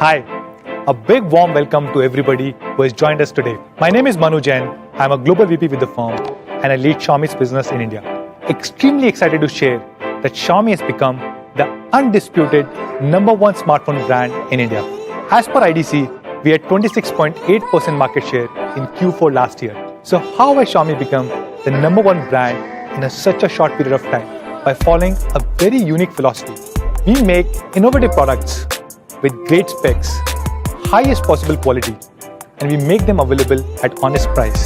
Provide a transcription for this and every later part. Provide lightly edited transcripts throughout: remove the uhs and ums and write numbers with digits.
Hi, a big warm welcome to everybody who has joined us today. My name is Manu Jain. I'm a global VP with the firm and I lead Xiaomi's business in India. Extremely excited to share that Xiaomi has become the undisputed #1 smartphone brand in India. As per IDC, we had 26.8% market share in Q4 last year. So how has Xiaomi become the #1 brand in such a short period of time? By following a very unique philosophy. We make innovative products with great specs, highest possible quality, and we make them available at honest price.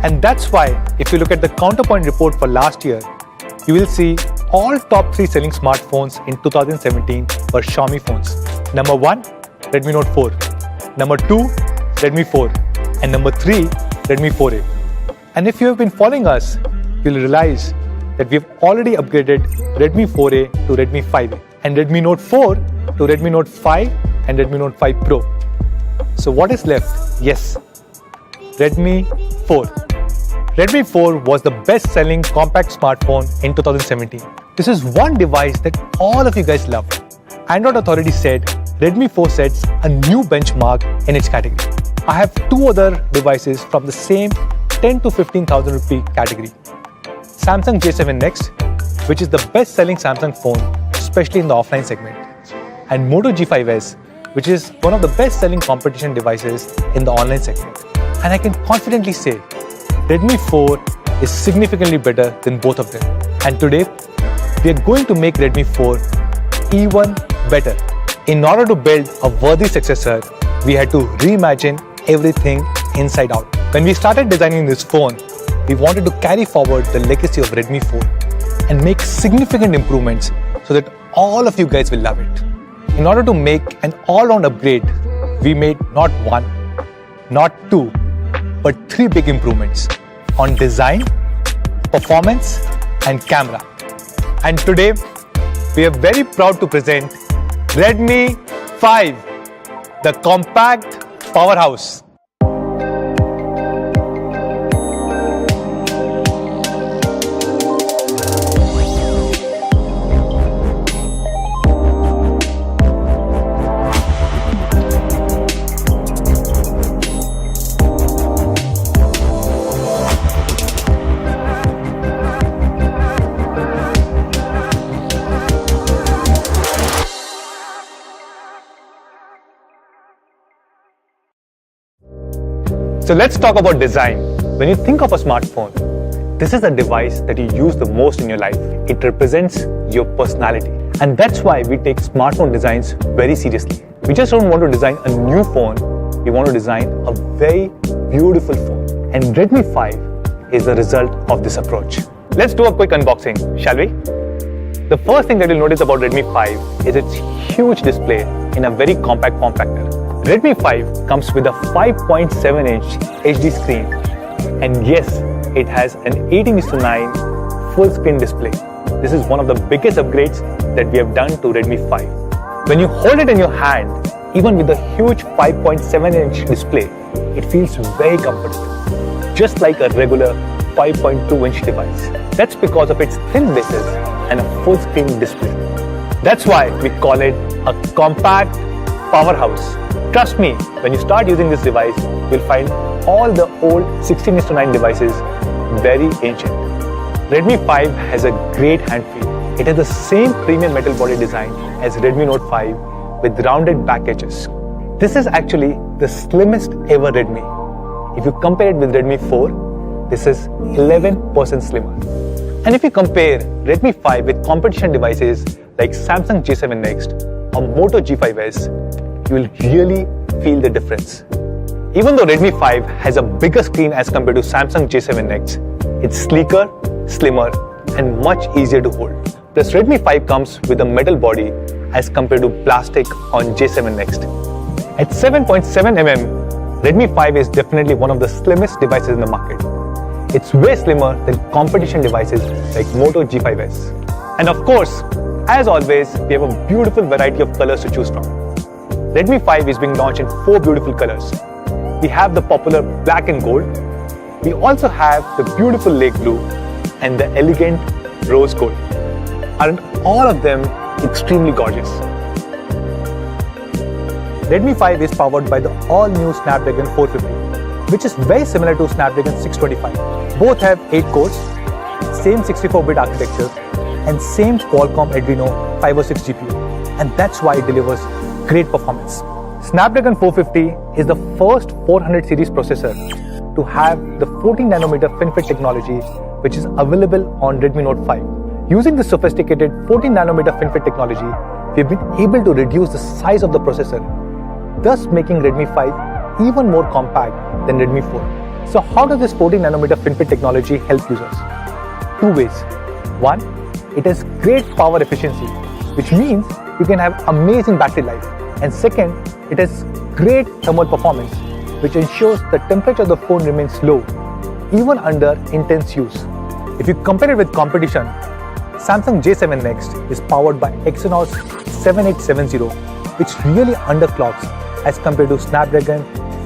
And that's why if you look at the Counterpoint report for last year, you will see all top 3 selling smartphones in 2017 were Xiaomi phones. Number 1, Redmi Note 4. Number 2, Redmi 4. And number 3, Redmi 4A. And if you have been following us, you'll realize that we have already upgraded Redmi 4A to Redmi 5A and Redmi Note 4 to Redmi Note 5 and Redmi Note 5 Pro. So what is left? Yes, Redmi 4. Redmi 4 was the best-selling compact smartphone in 2017. This is one device that all of you guys loved. Android Authority said Redmi 4 sets a new benchmark in its category. I have 2 other devices from the same 10 to 15,000 rupee category. Samsung J7 Next, which is the best-selling Samsung phone, especially in the offline segment, and Moto G5s, which is one of the best-selling competition devices in the online segment. And I can confidently say Redmi 4 is significantly better than both of them. And today, we are going to make Redmi 4 even better. In order to build a worthy successor, we had to reimagine everything inside out. When we started designing this phone, we wanted to carry forward the legacy of Redmi 4 and make significant improvements so that all of you guys will love it. In order to make an all-round upgrade, we made not 1, not 2, but 3 big improvements on design, performance, and camera. And today, we are very proud to present Redmi 5, the compact powerhouse. So let's talk about design. When you think of a smartphone, this is the device that you use the most in your life. It represents your personality. And that's why we take smartphone designs very seriously. We just don't want to design a new phone. We want to design a very beautiful phone. And Redmi 5 is the result of this approach. Let's do a quick unboxing, shall we? The first thing that you'll notice about Redmi 5 is its huge display in a very compact form factor. Redmi 5 comes with a 5.7-inch HD screen, and yes, it has an 18:9 full screen display. This is one of the biggest upgrades that we have done to Redmi 5. When you hold it in your hand, even with the huge 5.7-inch display, it feels very comfortable, just like a regular 5.2-inch device. That's because of its thin bases and a full screen display. That's why we call it a compact powerhouse. Trust me, when you start using this device, you'll find all the old 16:9 devices very ancient. Redmi 5 has a great hand feel. It has the same premium metal body design as Redmi Note 5 with rounded back edges. This is actually the slimmest ever Redmi. If you compare it with Redmi 4, this is 11% slimmer. And if you compare Redmi 5 with competition devices like Samsung J7 Next or Moto G5s, you will really feel the difference. Even though Redmi 5 has a bigger screen as compared to Samsung J7 Next, it's sleeker, slimmer, and much easier to hold. Plus, Redmi 5 comes with a metal body as compared to plastic on J7 Next. At 7.7 mm, Redmi 5 is definitely one of the slimmest devices in the market. It's way slimmer than competition devices like Moto G5s. And of course, as always, we have a beautiful variety of colors to choose from. Redmi 5 is being launched in 4 beautiful colors. We have the popular black and gold. We also have the beautiful lake blue and the elegant rose gold. Aren't all of them extremely gorgeous? Redmi 5 is powered by the all-new Snapdragon 450, which is very similar to Snapdragon 625. Both have 8 cores, same 64-bit architecture, and same Qualcomm Adreno 506 GPU, and that's why it delivers great performance. Snapdragon 450 is the first 400 series processor to have the 14nm FinFET technology, which is available on Redmi Note 5. Using the sophisticated 14nm FinFET technology, we've been able to reduce the size of the processor, thus making Redmi 5 even more compact than Redmi 4. So how does this 14nm FinFET technology help users? Two ways. One, it has great power efficiency, which means you can have amazing battery life. And second, it has great thermal performance, which ensures the temperature of the phone remains low, even under intense use. If you compare it with competition, Samsung J7 Next is powered by Exynos 7870, which really underclocks as compared to Snapdragon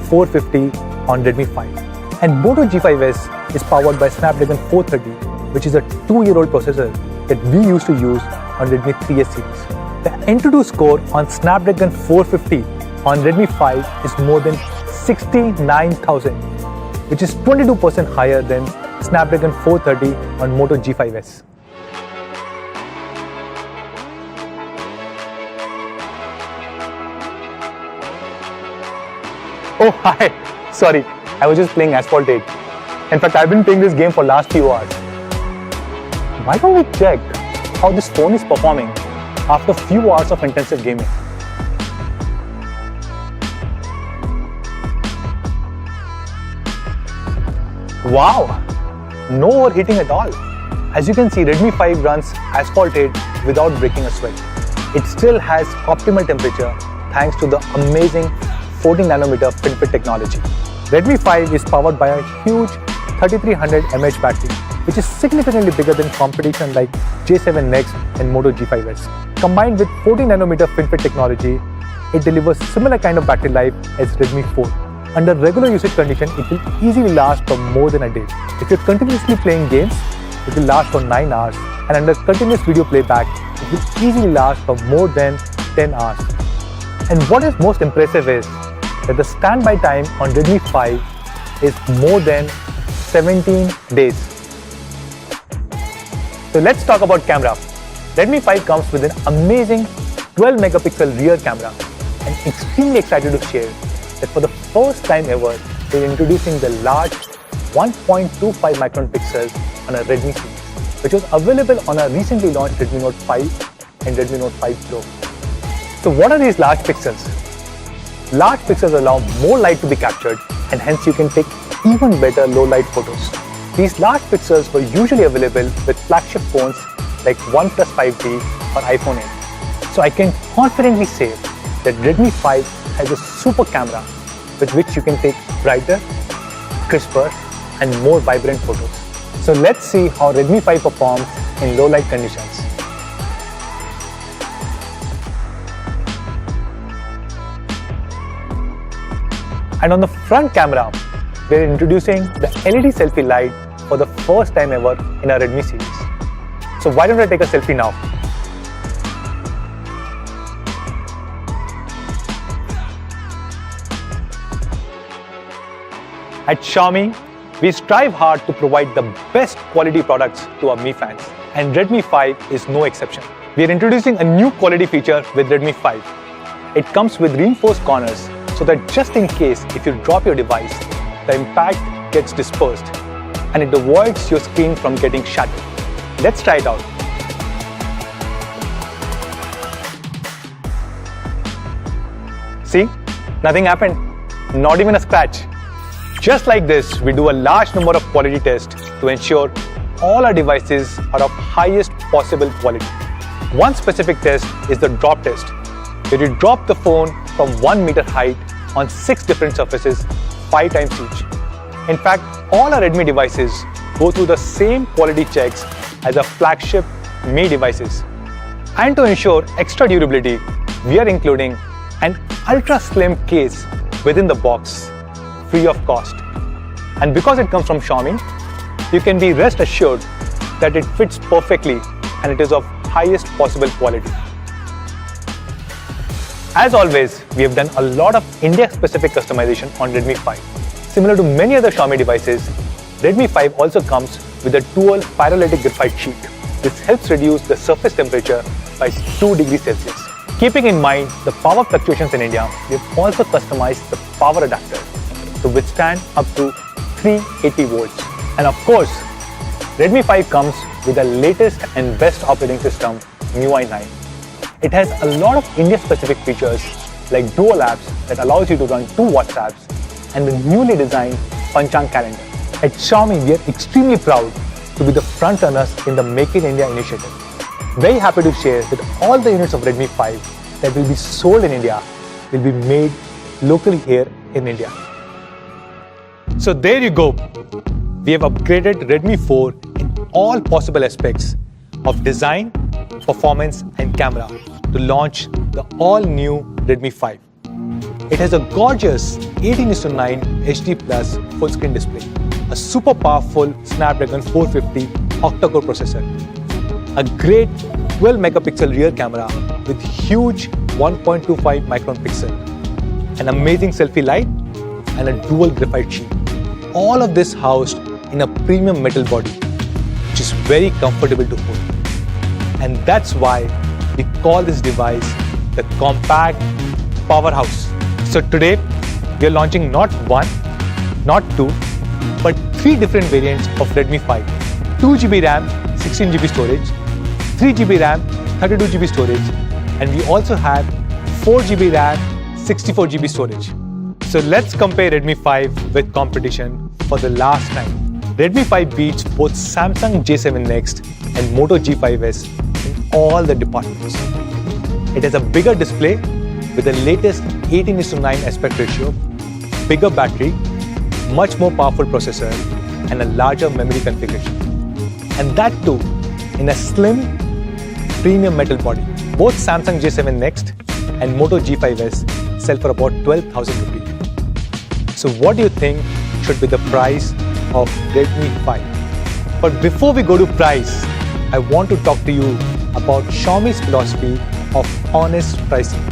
450 on Redmi 5. And Moto G5s is powered by Snapdragon 430, which is a 2-year-old processor that we used to use on Redmi 3S series. The Antutu score on Snapdragon 450 on Redmi 5 is more than 69,000, which is 22% higher than Snapdragon 430 on Moto G5s. Oh hi, sorry, I was just playing Asphalt 8. In fact, I've been playing this game for last few hours. Why don't we check how this phone is performing after a few hours of intensive gaming? Wow, no overheating at all. As you can see, Redmi 5 runs Asphalt 8 without breaking a sweat. It still has optimal temperature thanks to the amazing 14nm FinFET technology. Redmi 5 is powered by a huge 3300 mAh battery, which is significantly bigger than competition like J7 Next and Moto G5s. Combined with 14nm FinFET technology, it delivers similar kind of battery life as Redmi 4. Under regular usage condition, it will easily last for more than a day. If you're continuously playing games, it will last for 9 hours, and under continuous video playback, it will easily last for more than 10 hours. And what is most impressive is that the standby time on Redmi 5 is more than 17 days. So let's talk about camera. Redmi 5 comes with an amazing 12 megapixel rear camera. I'm extremely excited to share that for the first time ever, we're introducing the large 1.25 micron pixels on a Redmi series, which was available on our recently launched Redmi Note 5 and Redmi Note 5 Pro. So what are these large pixels? Large pixels allow more light to be captured, and hence you can take even better low light photos. These large pixels were usually available with flagship phones like OnePlus 5G or iPhone 8. So I can confidently say that Redmi 5 has a super camera with which you can take brighter, crisper, and more vibrant photos. So let's see how Redmi 5 performs in low light conditions. And on the front camera, we're introducing the LED selfie light for the first time ever in our Redmi series. So why don't I take a selfie now? At Xiaomi, we strive hard to provide the best quality products to our Mi fans, and Redmi 5 is no exception. We are introducing a new quality feature with Redmi 5. It comes with reinforced corners so that just in case if you drop your device, the impact gets dispersed and it avoids your screen from getting shattered. Let's try it out. See, nothing happened, not even a scratch. Just like this, we do a large number of quality tests to ensure all our devices are of highest possible quality. One specific test is the drop test, where you drop the phone from 1 meter height on 6 different surfaces 5 times each. In fact, all our Redmi devices go through the same quality checks as our flagship Mi devices. And to ensure extra durability, we are including an ultra slim case within the box, free of cost. And because it comes from Xiaomi, you can be rest assured that it fits perfectly and it is of highest possible quality. As always, we have done a lot of India-specific customization on Redmi 5. Similar to many other Xiaomi devices, Redmi 5 also comes with a dual pyrolytic graphite sheet. This helps reduce the surface temperature by 2 degrees Celsius. Keeping in mind the power fluctuations in India, we have also customized the power adapter to withstand up to 380 volts. And of course, Redmi 5 comes with the latest and best operating system, MIUI 9. It has a lot of India-specific features like dual apps that allows you to run 2 WhatsApps and the newly designed Panchang calendar. At Xiaomi, we are extremely proud to be the front runners in the Make in India initiative. Very happy to share that all the units of Redmi 5 that will be sold in India will be made locally here in India. So there you go. We have upgraded Redmi 4 in all possible aspects of design, performance and camera to launch the all-new Redmi 5. It has a gorgeous 18:9 HD Plus full-screen display, a super powerful Snapdragon 450 octa-core processor, a great 12 megapixel rear camera with huge 1.25 micron pixel, an amazing selfie light and a dual graphite sheet. All of this housed in a premium metal body, which is very comfortable to hold. And that's why we call this device the compact powerhouse. So today, we are launching not one, not two, but 3 different variants of Redmi 5. 2GB RAM, 16GB storage, 3GB RAM, 32GB storage, and we also have 4GB RAM, 64GB storage. So let's compare Redmi 5 with competition for the last time. Redmi 5 beats both Samsung J7 Next and Moto G5s in all the departments. It has a bigger display with the latest 18:9 aspect ratio, bigger battery, much more powerful processor, and a larger memory configuration. And that too in a slim, premium metal body. Both Samsung J7 Next and Moto G5s sell for about 12,000 rupees. So what do you think should be the price of Redmi 5? But before we go to price, I want to talk to you about Xiaomi's philosophy of honest pricing.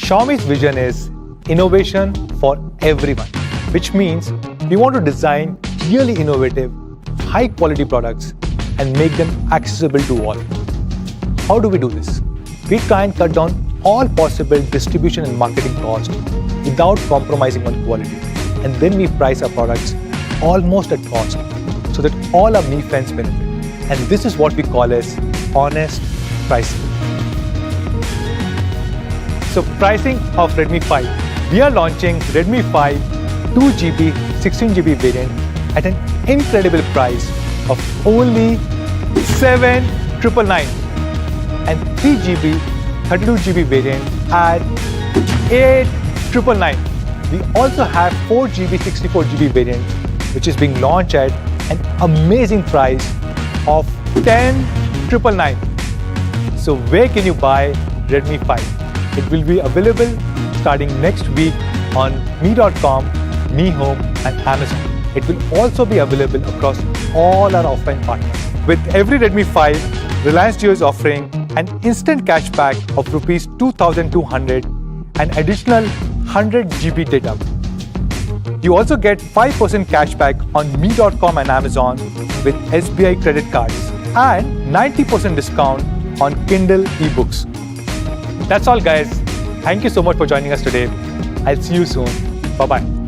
Xiaomi's vision is innovation for everyone, which means we want to design really innovative, high quality products and make them accessible to all. How do we do this? We try and cut down all possible distribution and marketing costs without compromising on quality. And then we price our products almost at cost so that all our Mi friends benefit. And this is what we call as honest pricing. So pricing of Redmi 5. We are launching Redmi 5 2GB, 16GB variant at an incredible price of only 7,999 and 3GB, 32GB variant at 8,999. We also have 4GB, 64GB variant which is being launched at an amazing price of 10,999. So where can you buy Redmi 5? It will be available starting next week on mi.com, Mi Home and Amazon. It will also be available across all our offline partners. With every Redmi 5, Reliance Jio is offering an instant cashback of Rs 2,200 and additional 100 GB data. You also get 5% cashback on mi.com and Amazon with SBI credit cards and 90% discount on Kindle ebooks. That's all guys. Thank you so much for joining us today. I'll see you soon. Bye-bye.